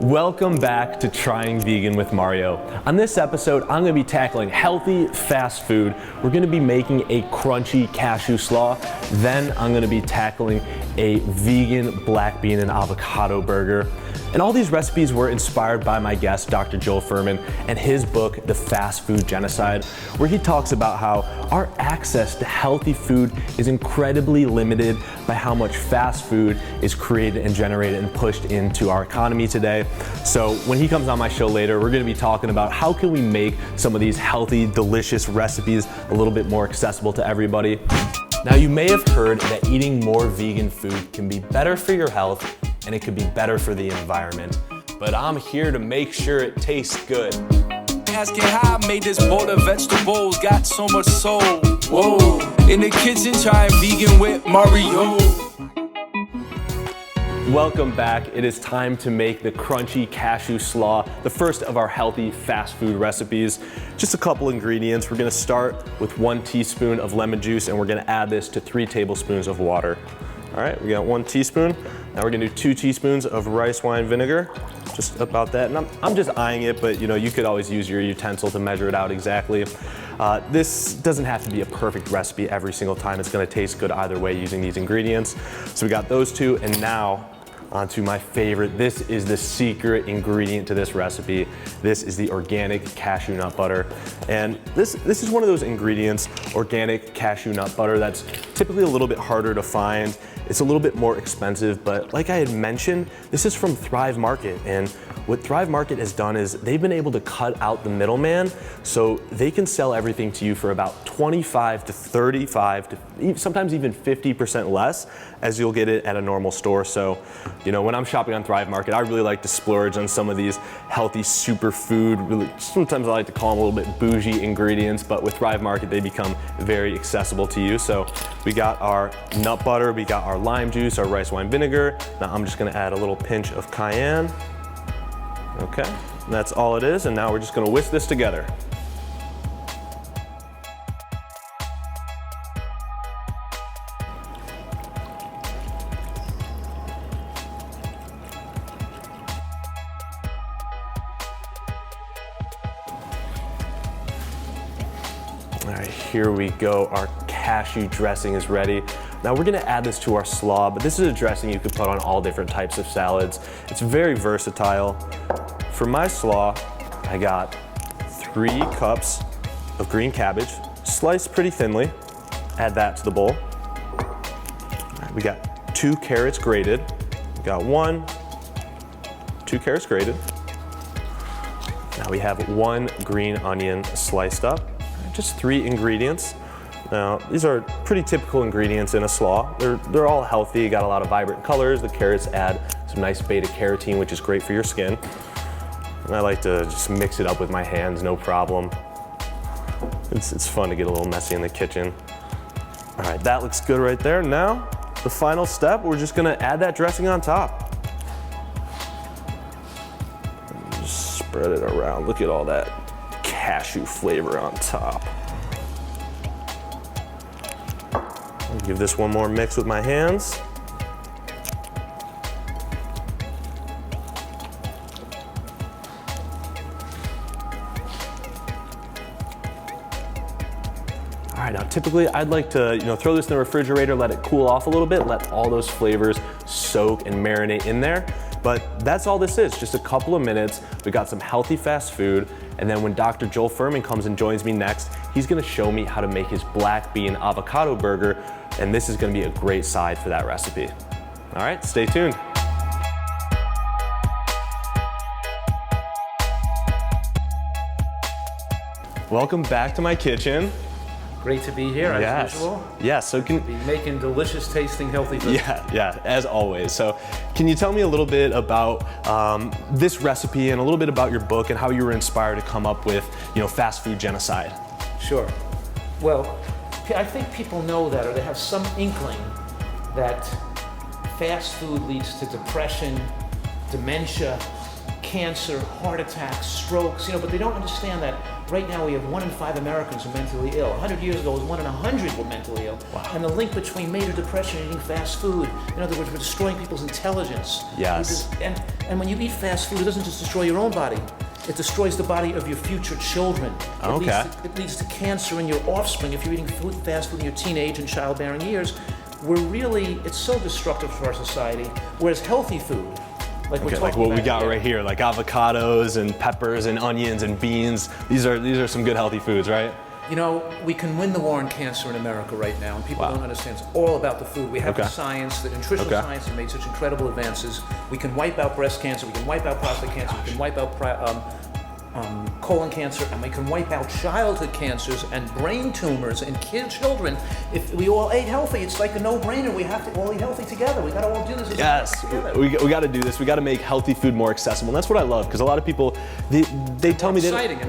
Welcome back to Trying Vegan with Mario. On this episode, I'm going to be tackling healthy fast food. We're going to be making a crunchy cashew slaw. Then I'm going to be tackling a vegan black bean and avocado burger. And all these recipes were inspired by my guest, Dr. Joel Fuhrman, and his book, The Fast Food Genocide, where he talks about how our access to healthy food is incredibly limited by how much fast food is created and generated and pushed into our economy today. So when he comes on my show later, we're going to be talking about how can we make some of these healthy, delicious recipes a little bit more accessible to everybody. Now, you may have heard that eating more vegan food can be better for your health and it could be better for the environment. But I'm here to make sure it tastes good. Asking how I made this bowl of vegetables, got so much soul. Whoa, in the kitchen trying vegan with Mario. Welcome back. It is time to make the crunchy cashew slaw, the first of our healthy fast food recipes. Just a couple ingredients. We're gonna start with 1 teaspoon of lemon juice and we're gonna add this to 3 tablespoons of water. All right, we got 1 teaspoon. Now we're gonna do 2 teaspoons of rice wine vinegar, just about that. And I'm just eyeing it, but you could always use your utensil to measure it out exactly. This doesn't have to be a perfect recipe every single time. It's gonna taste good either way using these ingredients. So we got those 2, and now onto my favorite. This is the secret ingredient to this recipe. This is the organic cashew nut butter. And this is one of those ingredients, organic cashew nut butter, that's typically a little bit harder to find. It's a little bit more expensive, but like I had mentioned, this is from Thrive Market. And what Thrive Market has done is they've been able to cut out the middleman, so they can sell everything to you for about 25 to 35 to sometimes even 50% less as you'll get it at a normal store. So, when I'm shopping on Thrive Market, I really like to splurge on some of these healthy superfood, really, sometimes I like to call them a little bit bougie ingredients, but with Thrive Market, they become very accessible to you. So we got our nut butter, we got our lime juice, our rice wine vinegar. Now I'm just gonna add a little pinch of cayenne. Okay, that's all it is, and now we're just gonna whisk this together. All right, here we go. Our cashew dressing is ready. Now we're gonna add this to our slaw, but this is a dressing you could put on all different types of salads. It's very versatile. For my slaw, I got 3 cups of green cabbage, sliced pretty thinly. Add that to the bowl. We got 2 carrots grated. We got 2 carrots grated. Now we have 1 green onion sliced up. Just 3 ingredients. Now, these are pretty typical ingredients in a slaw. They're all healthy, got a lot of vibrant colors. The carrots add some nice beta carotene, which is great for your skin. And I like to just mix it up with my hands, no problem. It's fun to get a little messy in the kitchen. All right, that looks good right there. Now, the final step, we're just gonna add that dressing on top. Just spread it around. Look at all that cashew flavor on top. I'll give this one more mix with my hands. All right, now typically I'd like to throw this in the refrigerator, let it cool off a little bit, let all those flavors soak and marinate in there. But that's all this is, just a couple of minutes. We got some healthy fast food, and then when Dr. Joel Fuhrman comes and joins me next, he's gonna show me how to make his black bean avocado burger, and this is gonna be a great side for that recipe. All right, stay tuned. Welcome back to my kitchen. Great to be here, as usual. Yeah, so be making delicious tasting healthy food. Yeah, as always. So can you tell me a little bit about this recipe and a little bit about your book and how you were inspired to come up with Fast Food Genocide? Sure. Well, I think people know that, or they have some inkling that fast food leads to depression, dementia, cancer, heart attacks, strokes, but they don't understand that Right now we have 1 in 5 Americans are mentally ill. 100 years ago it was 1 in 100 were mentally ill. Wow. And the link between major depression and eating fast food, in other words, we're destroying people's intelligence. Yes. And when you eat fast food, it doesn't just destroy your own body. It destroys the body of your future children. Okay. It leads to cancer in your offspring if you're eating fast food in your teenage and childbearing years. It's so destructive for our society, whereas healthy food, like we're talking like what we about got here, right here, like avocados and peppers and onions and beans. These are some good healthy foods, right? You know, we can win the war on cancer in America right now, and people don't understand. It's all about the food. We have the science, the nutritional science has made such incredible advances. We can wipe out breast cancer, we can wipe out prostate cancer, we can wipe out colon cancer, and we can wipe out childhood cancers and brain tumors in children. If we all ate healthy, it's like a no-brainer. We have to all eat healthy together. We got to all do this. Yes, we got to do this. We got to make healthy food more accessible, and that's what I love, because a lot of people they tell me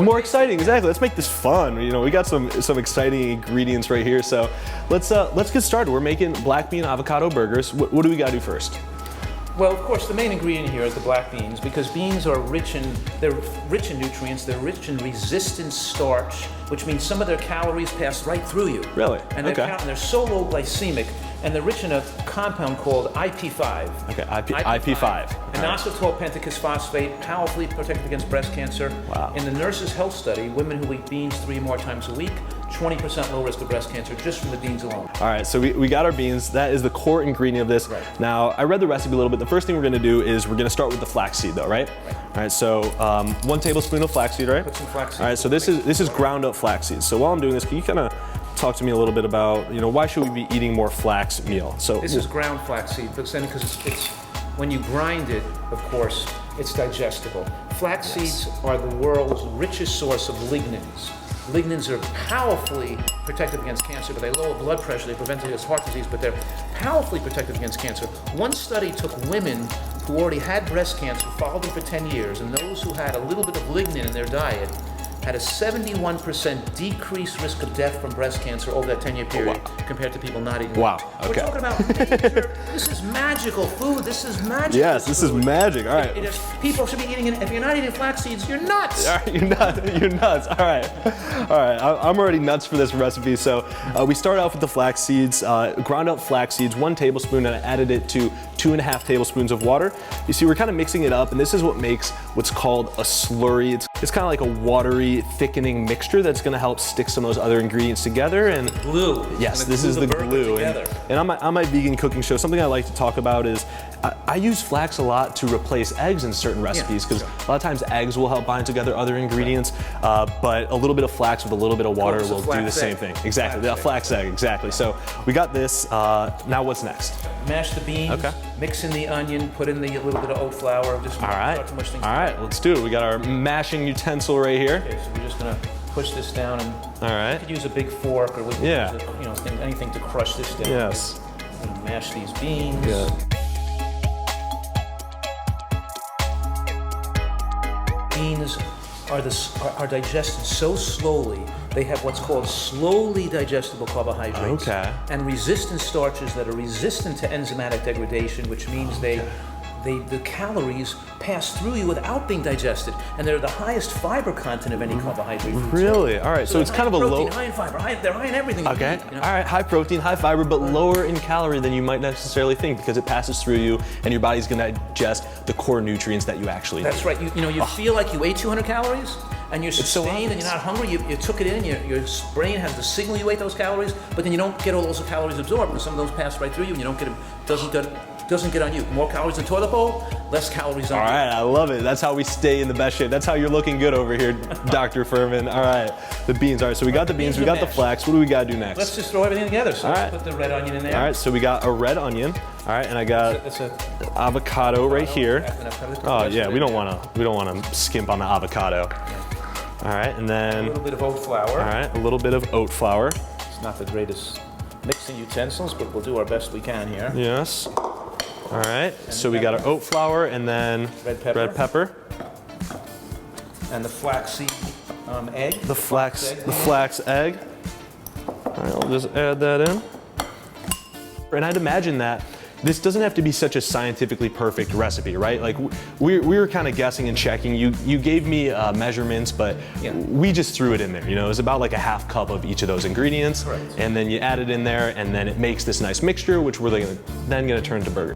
more exciting. Exactly. Let's make this fun. You know, we got some exciting ingredients right here. So let's get started. We're making black bean avocado burgers. What do we got to do first? Well, of course, the main ingredient here is the black beans, because beans are rich in nutrients. They're rich in resistant starch, which means some of their calories pass right through you. Really? And they're so low glycemic, and they're rich in a compound called IP5. Okay, IP5. Inositol pentachus phosphate, powerfully protective against breast cancer. Wow. In the Nurses' Health Study, women who eat beans 3 or more times a week, 20% low risk of breast cancer just from the beans alone. All right, so we got our beans. That is the core ingredient of this. Right. Now, I read the recipe a little bit. The first thing we're gonna do is we're gonna start with the flaxseed though, right? All right, so 1 tablespoon of flaxseed, right? Put some flaxseed. All right, so this is ground up flaxseed. So while I'm doing this, can you kind of talk to me a little bit about, you know, why should we be eating more flax meal? So this is ground flaxseed, because it's when you grind it, of course, it's digestible. Flax seeds are the world's richest source of lignans. Lignans are powerfully protective against cancer, but they lower blood pressure, they prevent heart disease, but they're powerfully protective against cancer. One study took women who already had breast cancer, followed them for 10 years, and those who had a little bit of lignin in their diet had a 71% decreased risk of death from breast cancer over that 10-year period compared to people not eating. Wow, okay. We're talking about nature. This is magical food. This is magic. Yes, this is magic. All right. People should be eating it. If you're not eating flax seeds, you're nuts. All right, you're nuts. All right. I'm already nuts for this recipe. So we start off with the flax seeds, ground up flax seeds, 1 tablespoon, and I added it to 2.5 tablespoons of water. You see, we're kind of mixing it up, and this is what makes what's called a slurry. It's kind of like a watery, thickening mixture that's going to help stick some of those other ingredients together. And glue. Yes, this is the glue. And on my vegan cooking show, something I like to talk about is I use flax a lot to replace eggs in certain recipes, because a lot of times eggs will help bind together other ingredients, but a little bit of flax with a little bit of water will do the same thing. Exactly, a flax egg, exactly. So we got this. Now what's next? Mash the beans, mix in the onion, put in the little bit of oat flour. Just not too much things. All right, let's do it. We got our mashing utensil right here. Okay, so we're just gonna push this down, and we could use a big fork, or we could use anything to crush this down. Yes. And mash these beans. Yeah. Beans are digested so slowly. They have what's called slowly digestible carbohydrates and resistant starches that are resistant to enzymatic degradation, which means the calories pass through you without being digested, and they're the highest fiber content of any carbohydrate. Really? All right. So it's kind of a protein, low. High in fiber. They're high in everything. Okay. You eat, you know? All right. High protein, high fiber, but lower in calorie than you might necessarily think, because it passes through you, and your body's going to digest the core nutrients that you actually need. That's right. You feel like you ate 200 calories, and you're sustained, and you're not hungry. You took it in. Your brain has the signal you ate those calories, but then you don't get all those calories absorbed, because some of those pass right through you, and you don't get them. Doesn't get on you. More calories in the toilet bowl, less calories on you. All right, I love it. That's how we stay in the best shape. That's how you're looking good over here, Dr. Fuhrman. All right, the beans. All right, so we got the beans, we got the flax. What do we got to do next? Let's just throw everything together. So let's put the red onion in there. All right, so we got a red onion. All right, and I got avocado right here. Oh yeah, we don't want to skimp on the avocado. All right, and then a little bit of oat flour. All right, a little bit of oat flour. It's not the greatest mixing utensils, but we'll do our best we can here. Yes. All right, so we got our oat flour, and then red pepper. And the flaxseed egg. The flax egg. All right, I'll just add that in. And I'd imagine that, this doesn't have to be such a scientifically perfect recipe, right? Like we were kind of guessing and checking. You gave me measurements, but we just threw it in there. You know, it was about like a half cup of each of those ingredients. Correct. And then you add it in there, and then it makes this nice mixture, which we're then gonna turn to burger.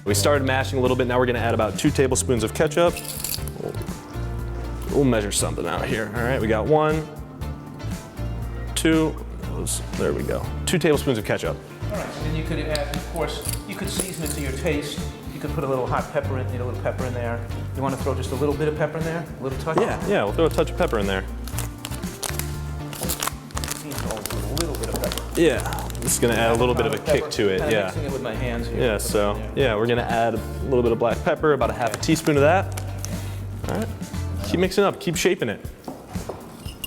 We started mashing a little bit. Now we're gonna add about 2 tablespoons of ketchup. We'll measure something out here. All right, we got 1, 2, there we go. 2 tablespoons of ketchup. All right, and then you could add, of course, you could season it to your taste. You could put a little hot pepper in, a little pepper in there. You want to throw just a little bit of pepper in there? A little touch? Yeah, we'll throw a touch of pepper in there. A little bit of pepper. Yeah, this is gonna add a little bit of a kick to it, Kinda yeah. mixing it with my hands here. Yeah, so, yeah, we're gonna add a little bit of black pepper, about a half a teaspoon of that. All right, keep mixing it up, keep shaping it.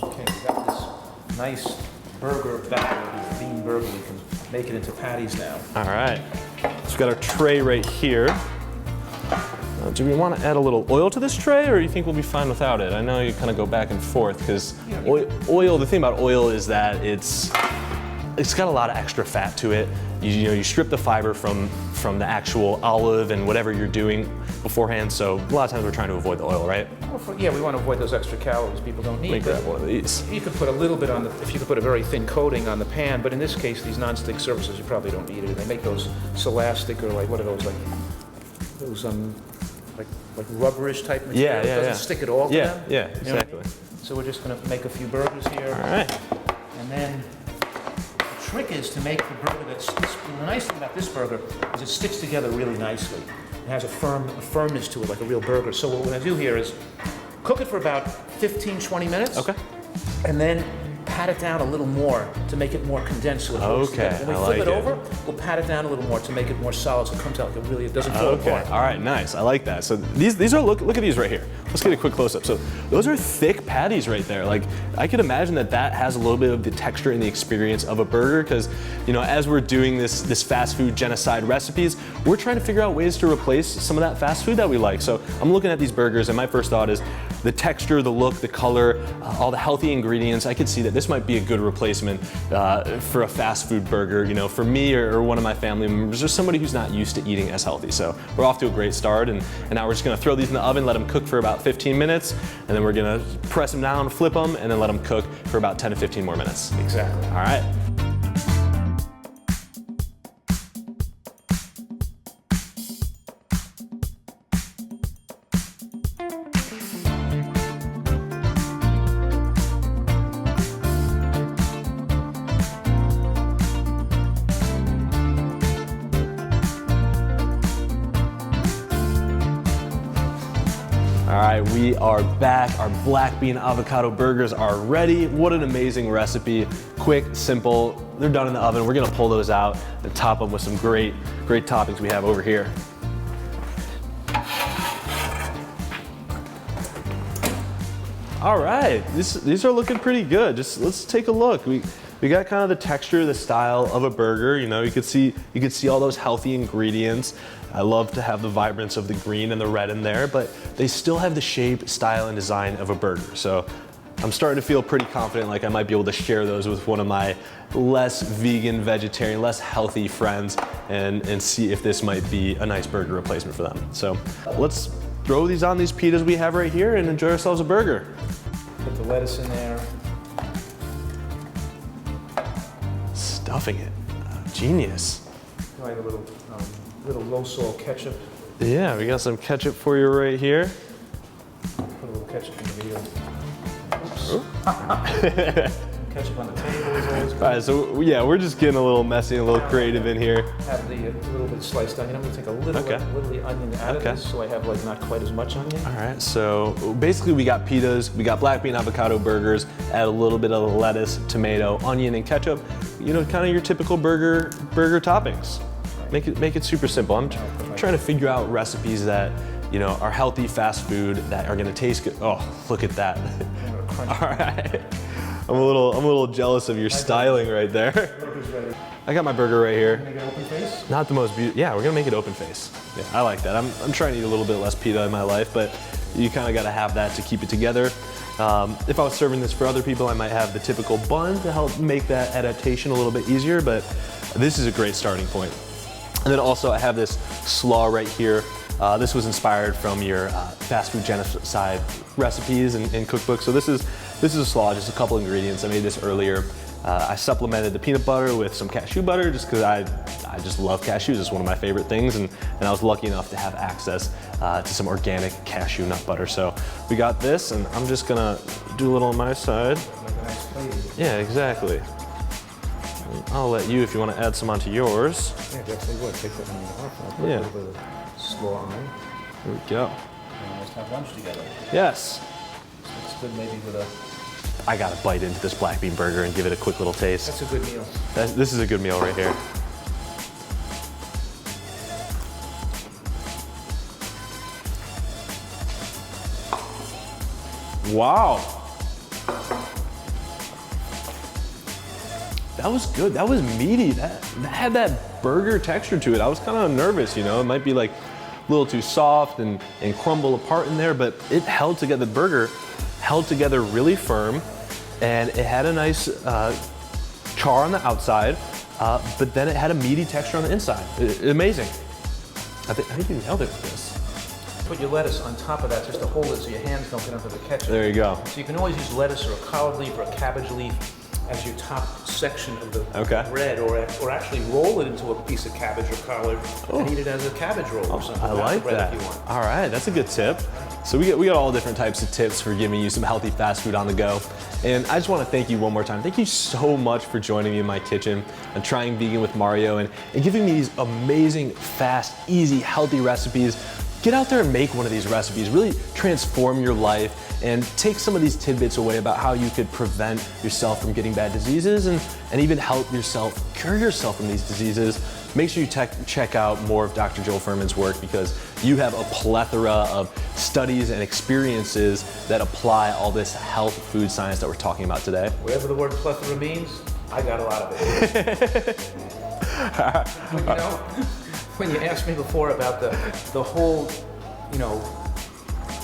Okay, we got this nice burger batter, this bean burger. We can make it into patties now. All right, so we've got our tray right here. Do we want to add a little oil to this tray, or do you think we'll be fine without it? I know you kind of go back and forth, because oil, the thing about oil is that it's got a lot of extra fat to it. You know, you strip the fiber from the actual olive and whatever you're doing beforehand, so a lot of times we're trying to avoid the oil, right? Well, yeah, we want to avoid those extra calories people don't need. Let me grab one of these. You could put a little bit on if you could put a very thin coating on the pan, but in this case, these non-stick surfaces, you probably don't need it. They make those Celastic, or like, what are those, like those, like rubberish type material. It doesn't stick at all to them. Yeah, You know what I exactly. mean? So we're just going to make a few burgers here. All right. And then the trick is to make the burger the nice thing about this burger is it sticks together really nicely. It has a firmness to it, like a real burger. So what we're going to do here is cook it for about 15, 20 minutes. Okay. And then pat it down a little more to make it more condensed so it holds Okay, together. When I we flip like it it. over, we'll pat it down a little more to make it more solid so it comes out like it doesn't fall Okay, apart. all right, nice. I like that. So these are, look at these right here. Let's get a quick close-up. So those are thick patties right there. Like, I could imagine that has a little bit of the texture and the experience of a burger, because, you know, as we're doing this fast food genocide recipes, we're trying to figure out ways to replace some of that fast food that we like. So I'm looking at these burgers, and my first thought is the texture, the look, the color, all the healthy ingredients. I could see that this might be a good replacement for a fast food burger, you know, for me or one of my family members, or somebody who's not used to eating as healthy. So we're off to a great start, and now we're just gonna throw these in the oven, let them cook for about 15 minutes, and then we're gonna press them down, flip them, and then let them cook for about 10 to 15 more minutes. Exactly. All right. All right, we are back. Our black bean avocado burgers are ready. What an amazing recipe. Quick, simple. They're done in the oven. We're gonna pull those out and top them with some great toppings we have over here. All right, these are looking pretty good. Just let's take a look. We got kind of the texture, the style of a burger. You know, you could see all those healthy ingredients. I love to have the vibrance of the green and the red in there, but they still have the shape, style, and design of a burger. So I'm starting to feel pretty confident, like I might be able to share those with one of my less vegan, vegetarian, less healthy friends, and see if this might be a nice burger replacement for them. So let's throw these on these pitas we have right here and enjoy ourselves a burger. Put the lettuce in there. Stuffing it. Genius. Like a little low salt ketchup. Yeah, we got some ketchup for you right here. Put a little ketchup in the video. Oops. Ketchup on the table is always good. All right, so yeah, we're just getting a little messy, a little creative in here. Have the little bit sliced onion. I'm gonna take a little Okay. of the onion out of this, so I have like not quite as much onion. All right, so basically we got pitas, we got black bean avocado burgers, add a little bit of lettuce, tomato, onion, and ketchup. You know, kind of your typical burger toppings. Make it super simple. I'm trying to figure out recipes that, you know, are healthy fast food that are gonna taste good. Oh, look at that. All right. I'm a little jealous of your styling right there. I got my burger right here. Make it open face? Not the most beautiful. Yeah, we're gonna make it open face. Yeah, I like that. I'm trying to eat a little bit less pita in my life, but you kind of got to have that to keep it together. If I was serving this for other people, I might have the typical bun to help make that adaptation a little bit easier, but this is a great starting point. And then also I have this slaw right here. This was inspired from your fast food genocide recipes and cookbooks. So this is a slaw, just a couple ingredients. I made this earlier. I supplemented the peanut butter with some cashew butter just because I just love cashews. It's one of my favorite things, and I was lucky enough to have access to some organic cashew nut butter. So we got this, and I'm just gonna do a little on my side. Like a nice plate. Yeah, exactly. I'll let you, if you want to add some onto yours. Yeah, definitely would. Take that one off. I'll put Yeah. a little bit of slaw on. Here we go. We almost have lunch together. Yes. It's good maybe with a... I gotta bite into this black bean burger and give it a quick little taste. That's a good meal. This is a good meal right here. Wow. That was good. That was meaty. That had that burger texture to it. I was kind of nervous, you know. It might be like a little too soft and crumble apart in there, but it held together. The burger held together really firm, and it had a nice char on the outside, but then it had a meaty texture on the inside. Amazing. I think you nailed it with this. Put your lettuce on top of that just to hold it so your hands don't get under the ketchup. There you go. So you can always use lettuce or a collard leaf or a cabbage leaf as your top section of the bread, or actually roll it into a piece of cabbage or collard and eat it as a cabbage roll or something. I like that. If you want. All right, that's a good tip. So we got all different types of tips for giving you some healthy fast food on the go. And I just want to thank you one more time. Thank you so much for joining me in my kitchen and trying vegan with Mario and giving me these amazing, fast, easy, healthy recipes. Get out there and make one of these recipes. Really transform your life and take some of these tidbits away about how you could prevent yourself from getting bad diseases and even help yourself cure yourself from these diseases. Make sure you check out more of Dr. Joel Fuhrman's work because you have a plethora of studies and experiences that apply all this health food science that we're talking about today. Whatever the word plethora means, I got a lot of it. You know, when you asked me before about the whole, you know,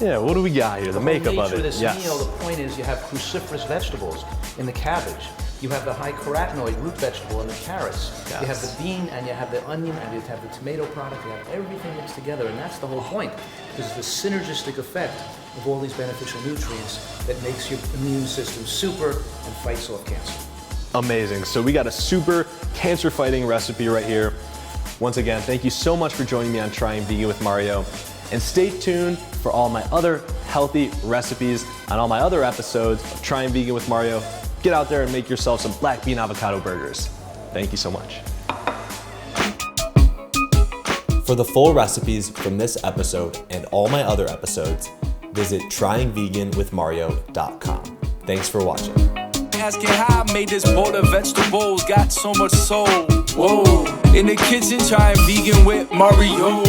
yeah, what do we got here? The makeup of nature it. This meal, the point is you have cruciferous vegetables in the cabbage. You have the high carotenoid root vegetable in the carrots. Yes. You have the bean and you have the onion and you have the tomato product. You have everything mixed together, and that's the whole point. Because the synergistic effect of all these beneficial nutrients that makes your immune system super and fights off cancer. Amazing. So we got a super cancer-fighting recipe right here. Once again, thank you so much for joining me on Trying Vegan with Mario. And stay tuned for all my other healthy recipes on all my other episodes of Trying Vegan with Mario. Get out there and make yourself some black bean avocado burgers. Thank you so much. For the full recipes from this episode and all my other episodes, visit tryingveganwithmario.com. Thanks for watching. Asking how I made this bowl of vegetables, got so much soul. Whoa, in the kitchen trying vegan with Mario.